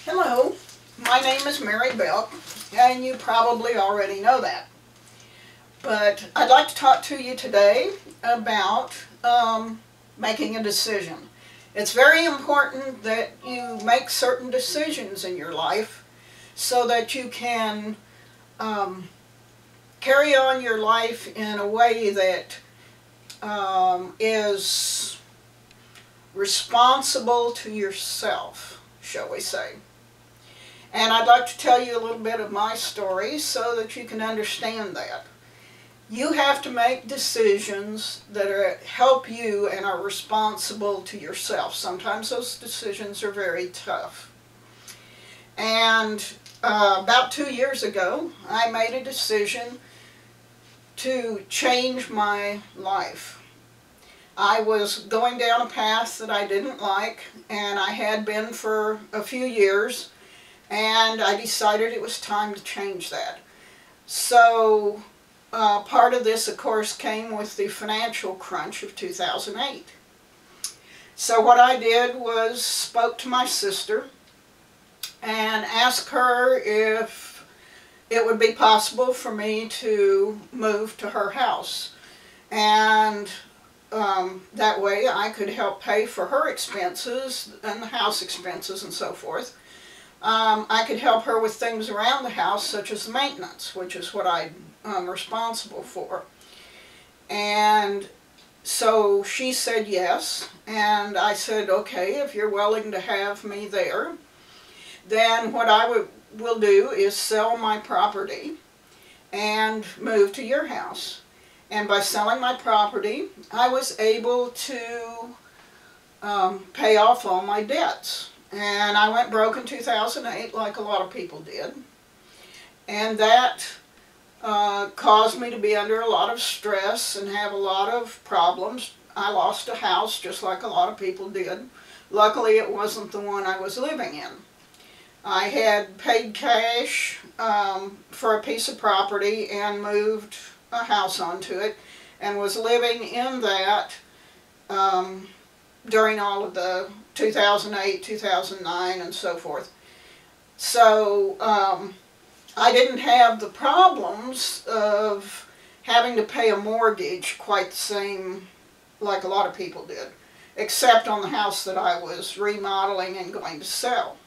Hello, my name is Mary Belk, and you probably already know that. But I'd like to talk to you today about making a decision. It's very important that you make certain decisions in your life so that you can carry on your life in a way that is responsible to yourself, shall we say. And I'd like to tell you a little bit of my story so that you can understand that. You have to make decisions that help you and are responsible to yourself. Sometimes those decisions are very tough. And about 2 years ago, I made a decision to change my life. I was going down a path that I didn't like, and I had been for a few years, and I decided it was time to change that. So part of this, of course, came with the financial crunch of 2008. So what I did was spoke to my sister and asked her if it would be possible for me to move to her house. And that way I could help pay for her expenses and the house expenses and so forth. I could help her with things around the house, such as maintenance, which is what I'm responsible for. And so she said yes, and I said, okay, if you're willing to have me there, then what I will do is sell my property and move to your house. And by selling my property, I was able to pay off all my debts. And I went broke in 2008 like a lot of people did. And that caused me to be under a lot of stress and have a lot of problems. I lost a house just like a lot of people did. Luckily it wasn't the one I was living in. I had paid cash for a piece of property and moved a house onto it and was living in that during all of the 2008, 2009 and so forth. So I didn't have the problems of having to pay a mortgage quite the same like a lot of people did, except on the house that I was remodeling and going to sell.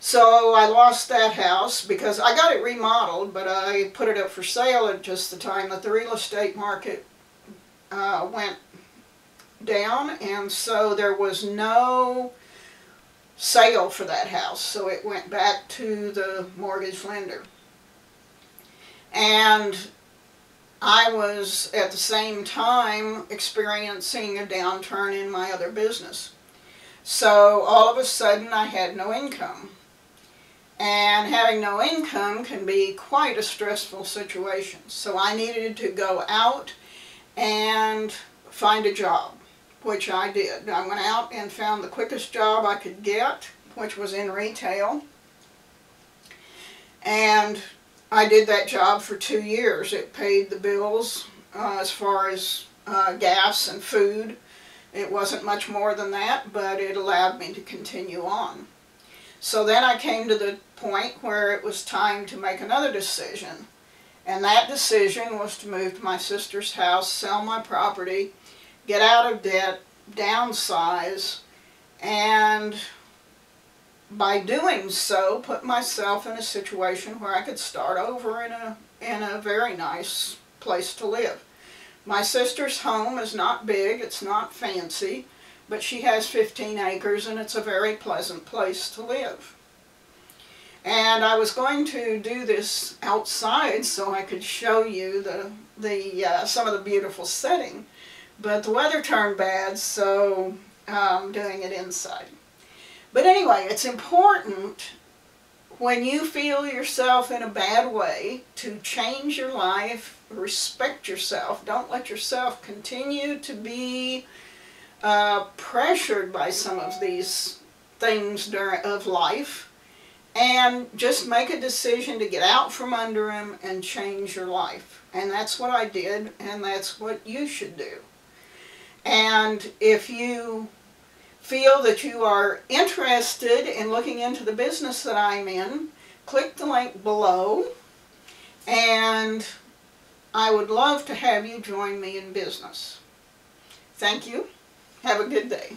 So I lost that house because I got it remodeled, but I put it up for sale at just the time that the real estate market went down, and so there was no sale for that house, so it went back to the mortgage lender. And I was at the same time experiencing a downturn in my other business. So all of a sudden I had no income. And having no income can be quite a stressful situation. So I needed to go out and find a job, which I did. I went out and found the quickest job I could get, which was in retail. And I did that job for 2 years. It paid the bills as far as gas and food. It wasn't much more than that, but it allowed me to continue on. So then I came to the point where it was time to make another decision. And that decision was to move to my sister's house, sell my property, get out of debt, downsize, and by doing so put myself in a situation where I could start over in a very nice place to live. My sister's home is not big, it's not fancy, but she has 15 acres and it's a very pleasant place to live. And I was going to do this outside so I could show you some of the beautiful setting, but the weather turned bad, so I'm doing it inside. But anyway, it's important when you feel yourself in a bad way to change your life, respect yourself. Don't let yourself continue to be pressured by some of these things of life, and just make a decision to get out from under them and change your life. And that's what I did, and that's what you should do. And if you feel that you are interested in looking into the business that I'm in, click the link below, and I would love to have you join me in business. Thank you. Have a good day.